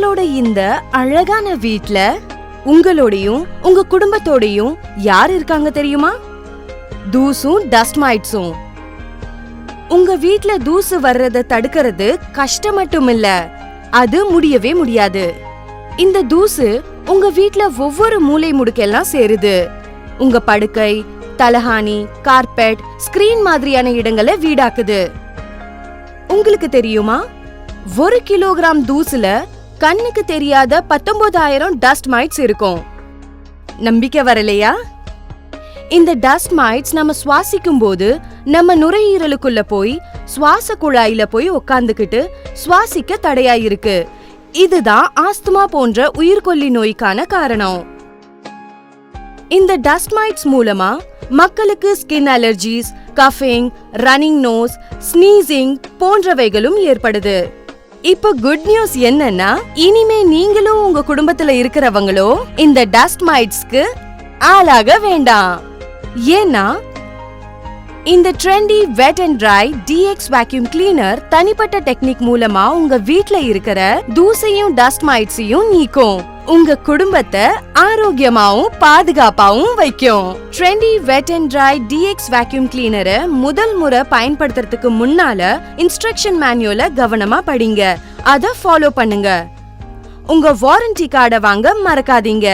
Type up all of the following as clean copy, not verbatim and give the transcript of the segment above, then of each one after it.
உங்களோட இந்த அழகான வீட்ல உங்களோடையும் உங்க குடும்பத்தோடையும் யார் இருக்காங்க தெரியுமா? தூசும் டஸ்ட் மைட்ஸும். உங்க வீட்ல தூசு வர்றத தடுக்கிறது கஷ்டம் மட்டும் இல்ல, அது முடியவே முடியாது. இந்த தூசு உங்க வீட்ல ஒவ்வொரு மூலை முடுக்கெல்லாம் சேருது. உங்க படுக்கை, தலகாணி, கார்பெட், ஸ்கிரீன் மாதிரியான இடங்களை வீடாக்குது. உங்களுக்கு தெரியுமா, 1 கிலோகிராம் தூசுல கண்ணுக்கு தெரியாத 19,000 டஸ்ட் மைட்ஸ் இருக்கும். நம்பிக்கை வரலையா? இந்த டஸ்ட் மைட்ஸ் நம்ம சுவாசிக்கும் போது நம்ம நுரையீரலுக்குள்ள போய் சுவாச குழாயில போய் உட்கார்ந்துகிட்டு சுவாசிக்க தடையாயிருக்கு. இதுதான் ஆஸ்துமா போன்ற உயிர்கொல்லி நோய்க்கான காரணம். இந்த டஸ்ட் மைட்ஸ் மூலமா மக்களுக்கு skin allergies, கஃபிங், running nose, sneezing போன்றவைகளும் ஏற்படுது. இப்ப குட் நியூஸ் என்னன்னா, இனிமே நீங்களும் உங்க குடும்பத்துல இருக்கிறவங்களோ இந்த டஸ்ட் மைட்ஸ்க்கு ஆளாக வேண்டாம். ஏன்னா இந்த trendy wet and dry DX vacuum cleaner தனிப்பட்ட டெக்னிக் மூலமா உங்க வீட்ல இருக்கிற தூசையும் டஸ்ட் மைட்ஸையும் நீக்கும். உங்க குடும்பத்தை ஆரோக்கியமாவும் பாதுகாப்பாவும் வைக்கும். Trendy wet and dry DX vacuum கிளீனரை முதல் முறை பயன்படுத்துறதுக்கு முன்னால இன்ஸ்ட்ரக்ஷன் மேனுவலை கவனமா படிங்க, அத ஃபாலோ பண்ணுங்க. உங்க வாரண்டி கார்டை வாங்க மறக்காதீங்க.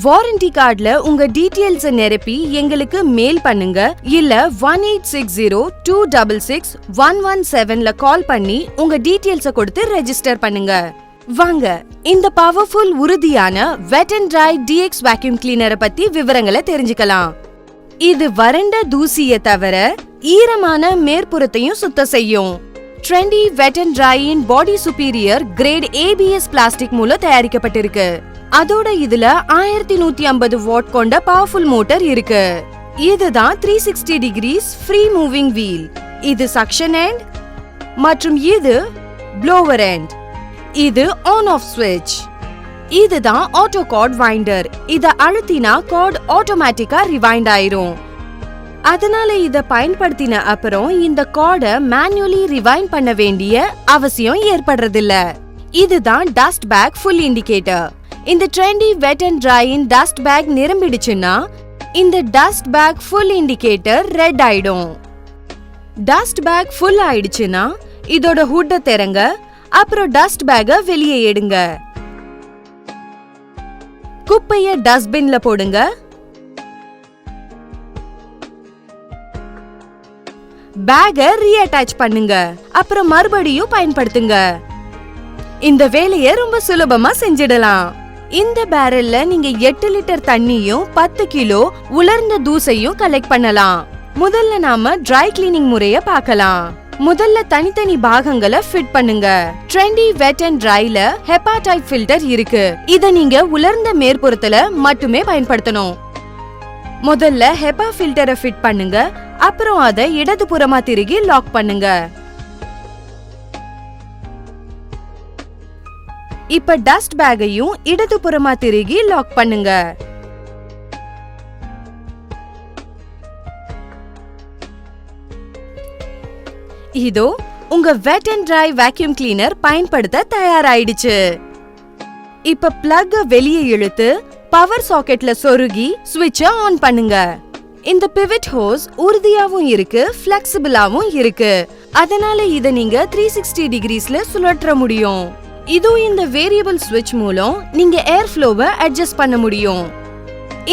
வாரண்டி கார்டுல உங்க டீடைல்ஸ் நிரப்பி எங்களுக்கு மெயில் பண்ணுங்க, இல்ல 1860-266-117ல கால் பண்ணி உங்க டீடைல்ஸ கொடுத்து ரெஜிஸ்டர் பண்ணுங்க. வாங்க இந்த பவர்ஃபுல் உறுதியான wet and dry DX vacuum கிளீனரை பத்தி விவரங்களை தெரிஞ்சுக்கலாம். இது வறண்ட தூசிய தவிர ஈரமான மேற்புறத்தையும் சுத்தம் செய்யும். ட்ரெண்டி வெட் அண்ட் ட்ரையின் body superior grade ABS plastic மூலம் தயாரிக்கப்பட்டிருக்கு. அதோட இதுல 1150 வாட் கொண்ட பவர்ஃபுல் மோட்டார் இருக்கு. இதுதான் 360 டிகிரிஸ் ஃப்ரீ மூவிங் வீல். இது சக்ஷன் எண்ட் மற்றும் இது ப்ளோவர் எண்ட். இது ஆன் ஆஃப் ஸ்விட்ச். இதுதான் ஆட்டோ கார்ட் வைண்டர். இத அழுத்தினா கார்ட் ஆட்டோமேட்டிக்கா ரிவைண்ட் ஆயிரும். அதனால இத பயன்படுத்தின அப்புறம் இந்த கார்டை மேனுவலி ரிவைண்ட் பண்ண வேண்டிய அவசியம் ஏற்படுறதில்ல. இதுதான் டஸ்ட் பேக் ஃபுல் இண்டிகேட்டர். இந்த ட்ரெண்டி வெட் அண்ட் ட்ரையின் டஸ்ட் பேக் நிரம்பிடுச்சுன்னா இந்த dust bag full indicator red ஆயிடும். டஸ்ட் பேக் ஃபுல் ஆயிடுச்சுன்னா இதோட ஹுட்டை திறங்க, அப்புறம் டஸ்ட் பேக்க வெளியே எடுங்க. குப்பைய டஸ்ட்பின்ல போடுங்க. பேக்க ரீஅட்டாச் பண்ணுங்க, அப்புறம் மறுபடியும் பயன்படுத்துங்க. இந்த வேலையை ரொம்ப சுலபமா செஞ்சிடலாம். இந்த பேரல்ல நீங்க 8 லிட்டர் தண்ணியும் 10 கிலோ உலர்ந்த தூசையும் கலெக்ட் பண்ணலாம். முதல்ல நாம ட்ரை கிளீனிங் முறைய பார்க்கலாம். முதல்ல தனித்தனி பாகங்களை ஃபிட் பண்ணுங்க. ட்ரெண்டி வெட் அண்ட் ட்ரைல HEPA டைப் ஃபில்டர் இருக்கு. இத நீங்க உலர்ந்த மேற்புறத்துல மட்டுமே பயன்படுத்தணும். முதல்ல HEPA ஃபில்டரை ஃபிட் பண்ணுங்க, அப்புறம் அதை இடதுபுறமா திருகி லாக் பண்ணுங்க. இப்ப டஸ்ட் பேக்கையும் இடதுபுறமா திருகி லாக் பண்ணுங்க. இதோ உங்க வெட் அண்ட் ட்ரை வேக்யூம் கிளீனர் பயன்படுத்த தயாராயிடுச்சு. இப்ப பிளக் வெளியே இழுத்து பவர் சாக்கெட்ல சொருகி ஸ்விட்ச ஆன் பண்ணுங்க. இந்த பிவிட் ஹோஸ் உறுதியாவும் இருக்கு, ஃபிளெக்சிபிளாவும் இருக்கு. அதனால இத நீங்க 360 டிகிரிஸ்ல சுழற்ற முடியும். இது இந்த வேரியபிள் ஸ்விட்ச் மூலம் நீங்க ஏர் ஃப்ளோவை அட்ஜஸ்ட் பண்ண முடியும்.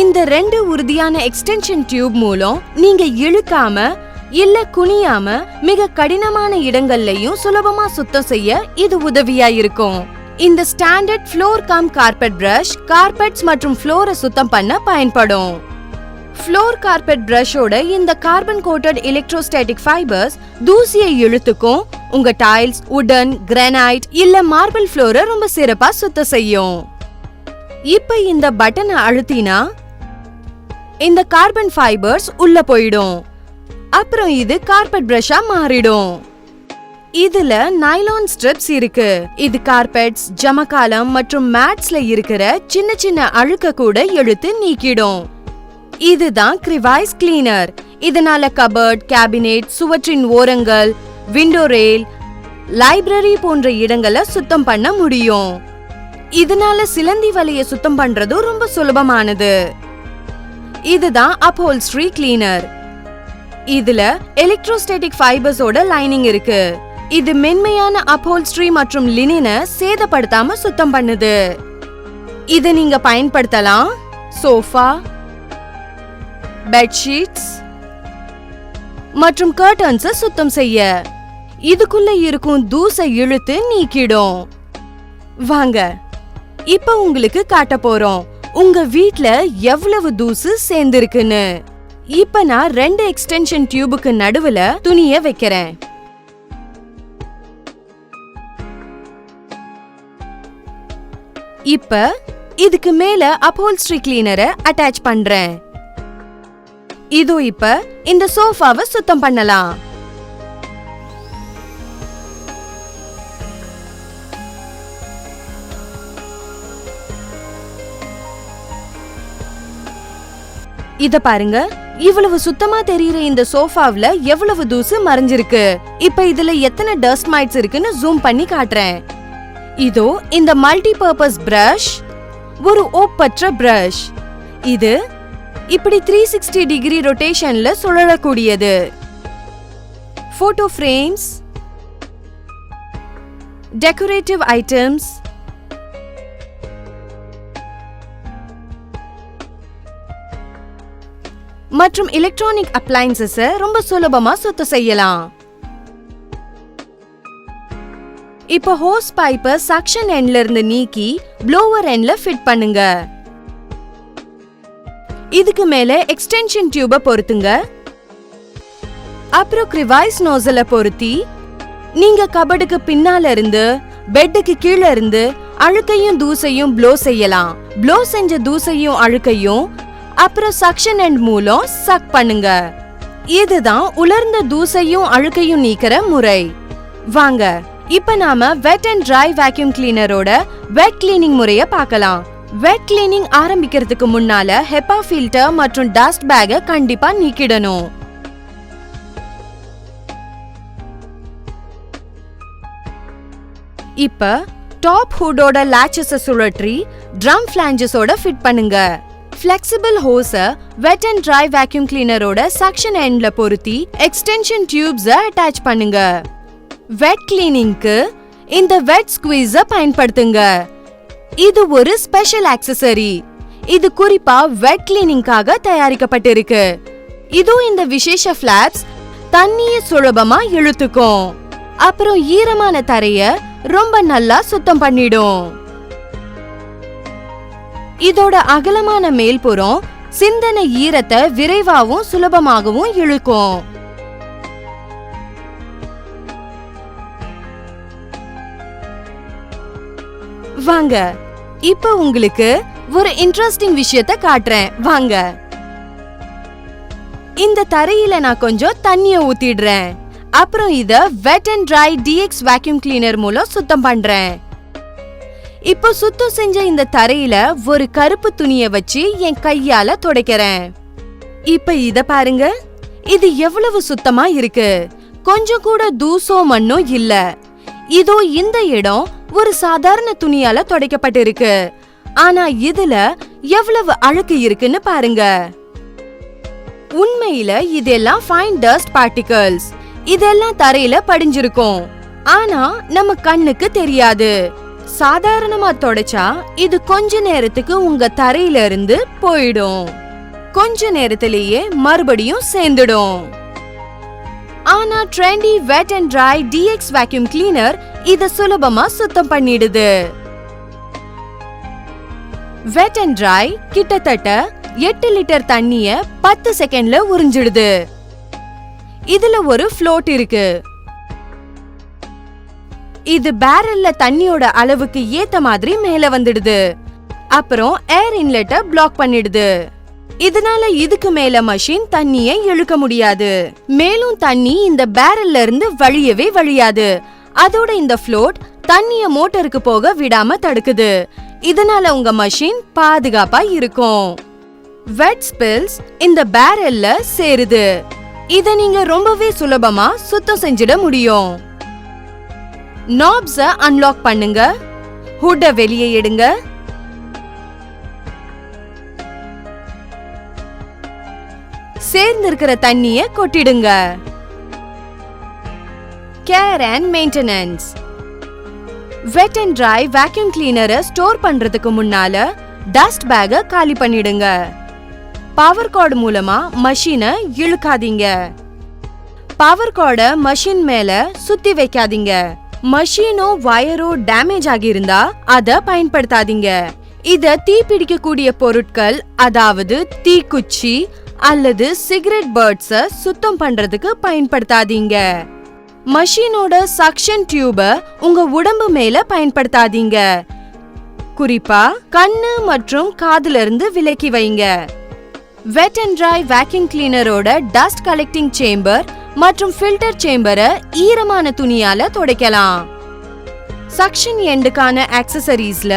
இந்த 2 உறுதியான எக்ஸ்டென்ஷன் டியூப் மூலம் நீங்க இழுக்காம இல்ல குனியாம மிக கடினமான இடங்கள்லயும் சுலபமா சுத்தம் செய்ய இது உதவியா இருக்கும். இந்த standard floor cum carpet brush carpets மற்றும் ஃப்ளோரை சுத்தம் பண்ண பயன்படும். ஃப்ளோர் கார்பெட் பிரஷோட இந்த கார்பன் கோட்டட் எலக்ட்ரோஸ்டாட்டிக் ஃபைபர்ஸ் தூசியை இழுத்துக்கும். உங்க டைல்ஸ், உடன், கிரானைட் இல்ல மார்பிள் ஃப்ளோரை ரொம்ப சிறப்பா சுத்தம் செய்யும். இப்ப இந்த பட்டனை அழுத்தினா இந்த கார்பன் ஃபைபர்ஸ் உள்ள போயிடும். அப்புறம் இது கார்பெட் பிரஷா மாறிடும். இதுல நைலான் ஸ்ட்ரிப்ஸ் இருக்கு. இது கார்பெட்ஸ், ஜமக்காலம் மற்றும் மேட்ஸ்ல இருக்கிற சின்ன சின்ன அழுக்க கூட இழுத்து நீக்கிடும். இதுதான் கிரிவைஸ் கிளீனர். இதனால கபர்ட், கேபினெட், சுவற்றின் ஓரங்கள், விண்டோ ரேல், லைப்ரரி போன்ற இடங்களை சுத்தம் பண்ண முடியும். இதனால சிலந்தி வலைய சுத்தம் பண்றது ரொம்ப சுலபமானது. இதுதான் அப்ஹோல்ஸ்ட்ரி கிளீனர். இதுல எலக்ட்ரோஸ்டாட்டிக் ஃபைபர்ஸோட லைனிங் இருக்கு. இது மென்மையான அப்ஹோல்ஸ்ட்ரி மற்றும் லினனை சேதப்படுத்தாம சுத்தம் பண்ணுது. இத நீங்க பயன்படுத்தலாம் சோஃபா, பெட்ஷீட்ஸ் மற்றும் கர்டன்ஸ் சுத்தம் செய்ய. இதுக்குள்ள இருக்கும் தூசை இழுத்து நீக்கிடும். வாங்க இப்ப உங்களுக்கு காட்ட போறோம் உங்க வீட்ல எவ்வளவு தூசு சேர்ந்திருக்குன்னு. இப்ப நான் 2 எக்ஸ்டென்ஷன் டியூபுக்கு நடுவுல துணிய வைக்கிறேன். இப்ப இதுக்கு மேல அப்ஹோல்ஸ்ட்ரி கிளீனரை அட்டாச் பண்றேன். இதோ இப்ப இந்த சோஃபாவை சுத்தம் பண்ணலாம். இத பாருங்க, இவ்வளவு சுத்தமா தெரியுற இந்த சோஃபாவுல எவ்வளவு தூசு மறைஞ்சிருக்கு. இப்ப இதுல எத்தனை டஸ்ட் மைட்ஸ் இருக்குன்னு ஜூம் பண்ணி காட்டுறேன். இதோ இந்த மல்டி பர்பஸ் பிரஷ் ஒரு ஓப்பற்ற பிரஷ். இது இப்படி 360 டிகிரி ரொட்டேஷன்ல சுழலக்கூடியது. போட்டோ ஃப்ரேம்ஸ், டெக்கரேட்டிவ் ஐட்டம்ஸ், மற்றும் எலக்ட்ரானிக் அப்ளையன்சஸ் ரொம்ப சுலபமா சுத்தம் செய்யலாம். இப்ப ஹோஸ் பைப்பை சக்ஷன் எண்ட்ல இருந்து நீக்கி ப்ளோவர் எண்ட்ல ஃபிட் பண்ணுங்க. இதுக்கு மேல எக்ஸ்டென்ஷன் டியூபை பொருத்துங்க. அப்புறம் கிரிவைஸ் நோசலை பொருத்தி நீங்க கபடுக்கு பின்னால இருந்து பெட்டுக்கு கீழே இருந்து அழுக்கையும் தூசையும் ப்ளோ செய்யலாம். ப்ளோ செஞ்ச தூசையும் அழுக்கையும் அப்புறம் சக்ஷன் எண்ட் மூலம் சக் பண்ணுங்க. இதுதான் உலர்ந்த தூசையும் அழுக்கையும் நீக்கிற முறை. வாங்க இப்ப நாம வெட் அண்ட் ட்ரை வேக்யூம் கிளீனரோட வெட் கிளீனிங் முறைய பார்க்கலாம். வெட் கிளீனிங் ஆரம்பிக்கிறதுக்கு முன்னால ஹெப்பா ஃபில்டர் மற்றும் டஸ்ட் பேக்க கண்டிப்பா நீக்கிடணும். இப்ப டாப் ஹூடோட லாச்சஸ சுழற்றி ட்ரம் ஃபிளாஞ்சஸோட ஃபிட் பண்ணுங்க. ஃபிளெக்சிபிள் ஹோஸ வெட் அண்ட் ட்ரை வேக்யூம் கிளீனரோட சக்ஷன் எண்ட்ல பொருத்தி எக்ஸ்டென்ஷன் டியூப்ஸ அட்டாச் பண்ணுங்க. வெட் கிளீனிங்க்கு இந்த வெட் ஸ்குவீஸ பயன்படுத்துங்க. இது ஒரு ஸ்பெஷல் ஆக்சசரி. இது குறிப்பா வெட் கிளீனிங்காக தயாரிக்கப்பட்டிருக்கு. இதோ இந்த விசேஷ ஃபிளாப்ஸ் தண்ணிய சுலபமா இழுத்துக்கும். அப்புறம் ஈரமான தரைய ரொம்ப நல்லா சுத்தம் பண்ணிடும். இதோட அகலமான மேல்புறம் சிந்தன ஈரத்தை விரைவாகவும் சுலபமாகவும் இழுக்கும். வாங்க இப்ப உங்களுக்கு ஒரு இன்ட்ரெஸ்டிங் விஷயத்தை காட்டுறேன். வாங்க இந்த தரையில நான் கொஞ்சம் தண்ணிய ஊத்திடுறேன். அப்புறம் இத வெட் and dry DX vacuum cleaner மூலம் சுத்தம் பண்றேன். இப்போ சுத்தம் செஞ்ச இந்த தரையில ஒரு கருப்பு துணிய வச்சு என் கையால துடைக்கிறேன். இப்ப இத பாருங்க, இது எவ்வளவு சுத்தமா இருக்கு. கொஞ்சம் கூட தூசோ மண்ணோ இல்ல. இதோ இந்த இடம் ஒரு சாதாரண துணியால துடைக்கப்பட்டிருக்கு. ஆனா இதுல எவ்வளவு அழுக்கு இருக்குன்னு பாருங்க. உண்மையில இதெல்லாம் ஃபைன் டஸ்ட் பார்ட்டிகல்ஸ். இதெல்லாம் தரையில படிஞ்சிருக்கும். ஆனா நம்ம கண்ணுக்கு தெரியாது. சாதாரணமா தொடச்சா இது கொஞ்ச நேரத்துக்கு உங்க தரையில இருந்து போயிடும். கொஞ்ச நேரத்திலேயே மறுபடியும் சேர்ந்துடும். ஆனா trendy wet and dry DX vacuum cleaner இத சுலபமா சுத்தம் பண்ணிடுது. வெட் அண்ட் ட்ரை கிட்டத்தட்ட 8 லிட்டர் தண்ணிய 10 செகண்ட்ல உறிஞ்சிடுது. இதுல ஒரு ஃப்ளோட் இருக்கு. இது பேரல்ல தண்ணியோட அளவுக்கு ஏத்த மாதிரி மேல வந்துடுது. அப்புறம் ஏர் இன்லெட்ட பிளாக் பண்ணிடுது. இதனால இதுக்கு மேல மஷின் தண்ணிய இழுக்க முடியாது. மேலும் தண்ணி இந்த பேரல்ல இருந்து வழியவே வழியாது. அதோட இந்த ஃப்ளோட் தண்ணிய மோட்டருக்கு போக விடாம தடுக்குது. இதனால உங்க மஷின் பாதுகாப்பா இருக்கும். வெட் ஸ்பில்ஸ் இந்த பேரல்ல சேருது. இத நீங்க ரொம்பவே சுலபமா சுத்தம் செஞ்சிட முடியும். நாப்ஸ அன்லாக் பண்ணுங்க. ஹூட வெளியே எடுங்க. சேர்ந்திருக்கிற தண்ணிய கொட்டிடுங்க. Care and maintenance. Wet and dry vacuum கிளீனரை ஸ்டோர் பண்றதுக்கு முன்னால டஸ்ட் பேக்க காலி பண்ணிடுங்க. பவர் கார்டு மூலமா மஷீனை இழுக்காதீங்க. பவர் கார்டை மஷீன் மேல சுத்தி வைக்காதீங்க. மஷீனோ வயரோ டேமேஜ் ஆகியிருந்தா அத பயன்படுத்தாதீங்க. இத தீப்பிடிக்கக்கூடிய பொருட்கள், அதாவது தீக்குச்சி அல்லது சிகரெட் பர்ட்ஸ சுத்தம் பண்றதுக்கு பயன்படுத்தாதீங்க. மஷீனோட சக்ஷன் டியூப உங்க உடம்பு மேல பயன்படுத்தாதீங்க. குறிப்பா கண்ணு மற்றும் காதுல இருந்து விலக்கி வைங்க. வெட் அண்ட் ட்ரை வேக்யூம் கிளீனரோட டஸ்ட் கலெக்டிங் சேம்பர் மற்றும் ஃபில்டர் சேம்பரை ஈரமான துணியால துடைக்கலாம். சக்ஷன் எண்டுக்கான ஆக்சசரிஸ்ல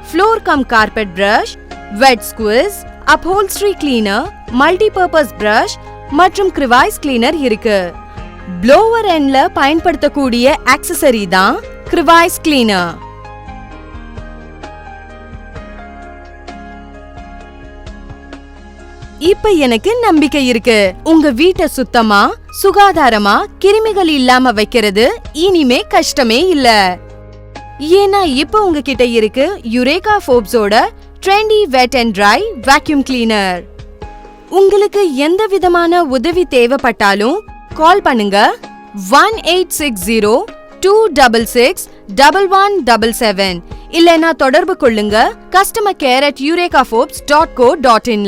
floor cum carpet brush, wet squeeze, upholstery cleaner, multipurpose brush மற்றும் கிரிவாய்ஸ் கிளீனர் இருக்கு. ப்ளோவர் எண்ட்ல பயன்படுத்தக்கூடிய ஆக்சசரி தான் கிரிவாய்ஸ் கிளீனர். இப்ப எனக்கு நம்பிக்கை இருக்கு. உங்க வீட்டை சுத்தமா சுகாதாரமா கிருமிகள் இல்லாம வைக்கிறது இனிமே கஷ்டமே இல்ல. ஏன்னா இப்ப உங்ககிட்ட இருக்கு யுரேகா ஃபோர்ப்ஸோட trendy wet and dry vacuum cleaner. உங்களுக்கு எந்த விதமான உதவி தேவைப்பட்டாலும் கால் பண்ணுங்க 1860-266-1177 இல்லைன்னா தொடர்பு கொள்ளுங்க customercare@eurekaforbes.co.in.